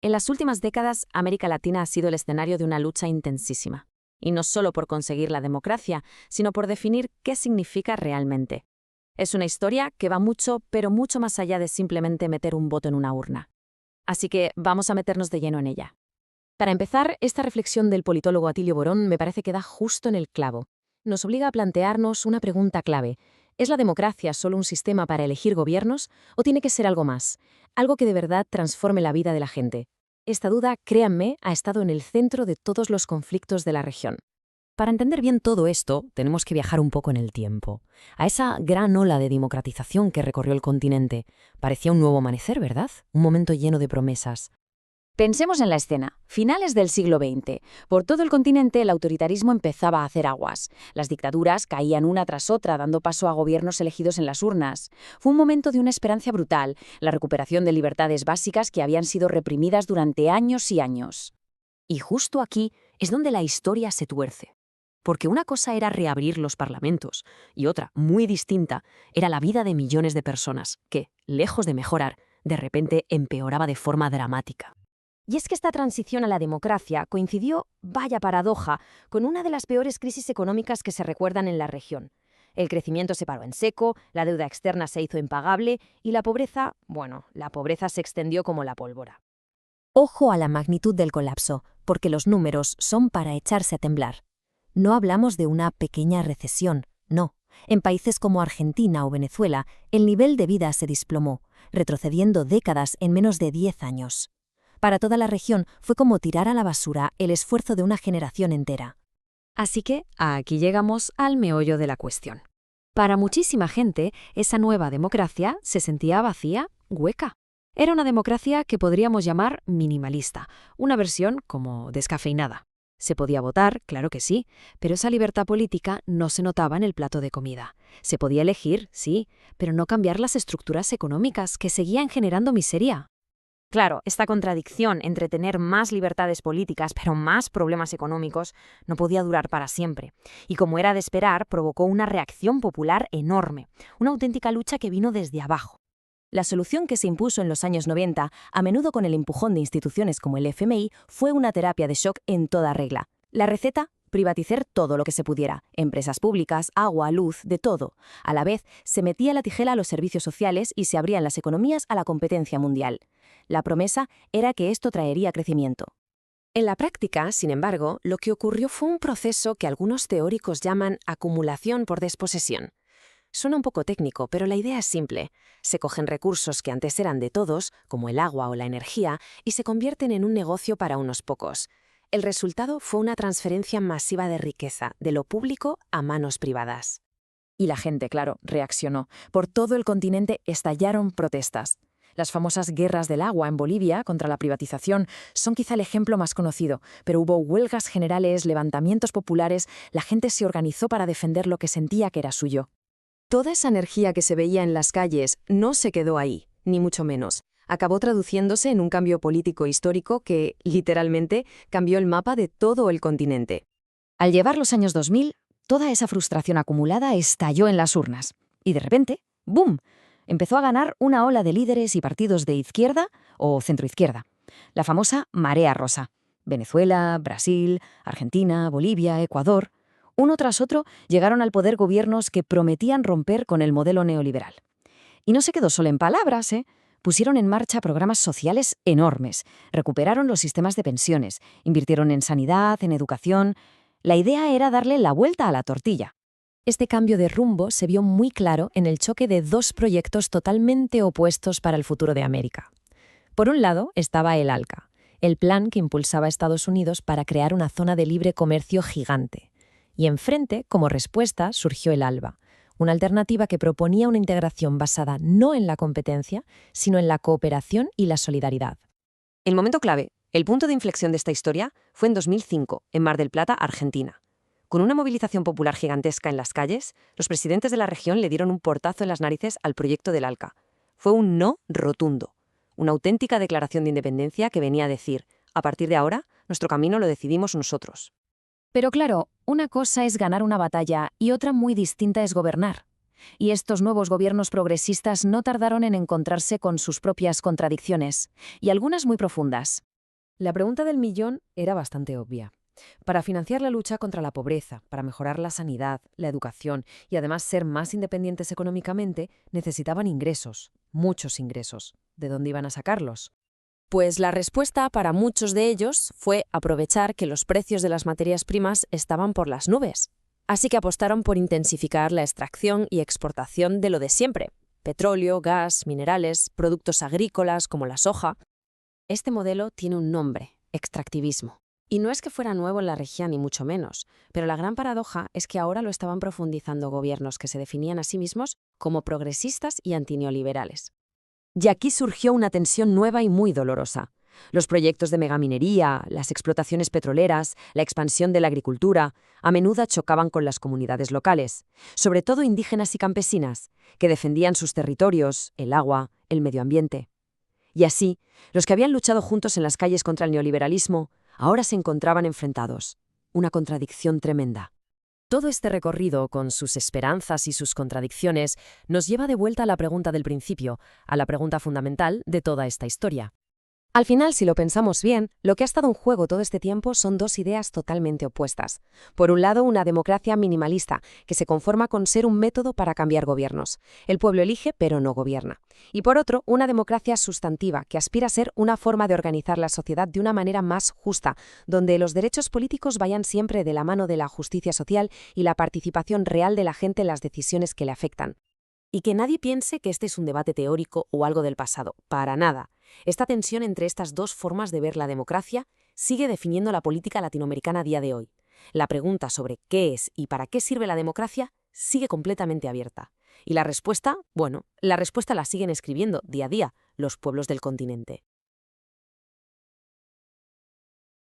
En las últimas décadas, América Latina ha sido el escenario de una lucha intensísima. Y no solo por conseguir la democracia, sino por definir qué significa realmente. Es una historia que va mucho, pero mucho más allá de simplemente meter un voto en una urna. Así que vamos a meternos de lleno en ella. Para empezar, esta reflexión del politólogo Atilio Borón me parece que da justo en el clavo. Nos obliga a plantearnos una pregunta clave. ¿Es la democracia solo un sistema para elegir gobiernos o tiene que ser algo más? Algo que de verdad transforme la vida de la gente. Esta duda, créanme, ha estado en el centro de todos los conflictos de la región. Para entender bien todo esto, tenemos que viajar un poco en el tiempo, a esa gran ola de democratización que recorrió el continente. Parecía un nuevo amanecer, ¿verdad? Un momento lleno de promesas. Pensemos en la escena. Finales del siglo XX. Por todo el continente el autoritarismo empezaba a hacer aguas. Las dictaduras caían una tras otra, dando paso a gobiernos elegidos en las urnas. Fue un momento de una esperanza brutal, la recuperación de libertades básicas que habían sido reprimidas durante años y años. Y justo aquí es donde la historia se tuerce. Porque una cosa era reabrir los parlamentos, y otra, muy distinta, era la vida de millones de personas, que, lejos de mejorar, de repente empeoraba de forma dramática. Y es que esta transición a la democracia coincidió, vaya paradoja, con una de las peores crisis económicas que se recuerdan en la región. El crecimiento se paró en seco, la deuda externa se hizo impagable y la pobreza, la pobreza se extendió como la pólvora. Ojo a la magnitud del colapso, porque los números son para echarse a temblar. No hablamos de una pequeña recesión, no. En países como Argentina o Venezuela, el nivel de vida se desplomó, retrocediendo décadas en menos de 10 años. Para toda la región fue como tirar a la basura el esfuerzo de una generación entera. Así que aquí llegamos al meollo de la cuestión. Para muchísima gente, esa nueva democracia se sentía vacía, hueca. Era una democracia que podríamos llamar minimalista, una versión como descafeinada. Se podía votar, claro que sí, pero esa libertad política no se notaba en el plato de comida. Se podía elegir, sí, pero no cambiar las estructuras económicas que seguían generando miseria. Claro, esta contradicción entre tener más libertades políticas pero más problemas económicos no podía durar para siempre. Y como era de esperar, provocó una reacción popular enorme, una auténtica lucha que vino desde abajo. La solución que se impuso en los años 90, a menudo con el empujón de instituciones como el FMI, fue una terapia de shock en toda regla. La receta: privatizar todo lo que se pudiera, empresas públicas, agua, luz, de todo. A la vez, se metía la tijera a los servicios sociales y se abrían las economías a la competencia mundial. La promesa era que esto traería crecimiento. En la práctica, sin embargo, lo que ocurrió fue un proceso que algunos teóricos llaman acumulación por desposesión. Suena un poco técnico, pero la idea es simple. Se cogen recursos que antes eran de todos, como el agua o la energía, y se convierten en un negocio para unos pocos. El resultado fue una transferencia masiva de riqueza, de lo público a manos privadas. Y la gente, claro, reaccionó. Por todo el continente estallaron protestas. Las famosas guerras del agua en Bolivia contra la privatización son quizá el ejemplo más conocido, pero hubo huelgas generales, levantamientos populares, la gente se organizó para defender lo que sentía que era suyo. Toda esa energía que se veía en las calles no se quedó ahí, ni mucho menos. Acabó traduciéndose en un cambio político histórico que, literalmente, cambió el mapa de todo el continente. Al llevar los años 2000, toda esa frustración acumulada estalló en las urnas. Y de repente, ¡boom!, empezó a ganar una ola de líderes y partidos de izquierda o centroizquierda. La famosa marea rosa. Venezuela, Brasil, Argentina, Bolivia, Ecuador. Uno tras otro llegaron al poder gobiernos que prometían romper con el modelo neoliberal. Y no se quedó solo en palabras, Pusieron en marcha programas sociales enormes, recuperaron los sistemas de pensiones, invirtieron en sanidad, en educación. La idea era darle la vuelta a la tortilla. Este cambio de rumbo se vio muy claro en el choque de dos proyectos totalmente opuestos para el futuro de América. Por un lado estaba el ALCA, el plan que impulsaba a Estados Unidos para crear una zona de libre comercio gigante. Y enfrente, como respuesta, surgió el ALBA, una alternativa que proponía una integración basada no en la competencia, sino en la cooperación y la solidaridad. El momento clave, el punto de inflexión de esta historia, fue en 2005, en Mar del Plata, Argentina. Con una movilización popular gigantesca en las calles, los presidentes de la región le dieron un portazo en las narices al proyecto del ALCA. Fue un no rotundo, una auténtica declaración de independencia que venía a decir: a partir de ahora, nuestro camino lo decidimos nosotros. Pero claro, una cosa es ganar una batalla y otra muy distinta es gobernar. Y estos nuevos gobiernos progresistas no tardaron en encontrarse con sus propias contradicciones, y algunas muy profundas. La pregunta del millón era bastante obvia. Para financiar la lucha contra la pobreza, para mejorar la sanidad, la educación y además ser más independientes económicamente, necesitaban ingresos, muchos ingresos. ¿De dónde iban a sacarlos? Pues la respuesta para muchos de ellos fue aprovechar que los precios de las materias primas estaban por las nubes. Así que apostaron por intensificar la extracción y exportación de lo de siempre: petróleo, gas, minerales, productos agrícolas como la soja. Este modelo tiene un nombre: extractivismo. Y no es que fuera nuevo en la región, ni mucho menos, pero la gran paradoja es que ahora lo estaban profundizando gobiernos que se definían a sí mismos como progresistas y antineoliberales. Y aquí surgió una tensión nueva y muy dolorosa. Los proyectos de megaminería, las explotaciones petroleras, la expansión de la agricultura, a menudo chocaban con las comunidades locales, sobre todo indígenas y campesinas, que defendían sus territorios, el agua, el medio ambiente. Y así, los que habían luchado juntos en las calles contra el neoliberalismo, ahora se encontraban enfrentados. Una contradicción tremenda. Todo este recorrido, con sus esperanzas y sus contradicciones, nos lleva de vuelta a la pregunta del principio, a la pregunta fundamental de toda esta historia. Al final, si lo pensamos bien, lo que ha estado en juego todo este tiempo son dos ideas totalmente opuestas. Por un lado, una democracia minimalista, que se conforma con ser un método para cambiar gobiernos. El pueblo elige, pero no gobierna. Y por otro, una democracia sustantiva, que aspira a ser una forma de organizar la sociedad de una manera más justa, donde los derechos políticos vayan siempre de la mano de la justicia social y la participación real de la gente en las decisiones que le afectan. Y que nadie piense que este es un debate teórico o algo del pasado. Para nada. Esta tensión entre estas dos formas de ver la democracia sigue definiendo la política latinoamericana a día de hoy. La pregunta sobre qué es y para qué sirve la democracia sigue completamente abierta. Y la respuesta, la respuesta la siguen escribiendo día a día los pueblos del continente.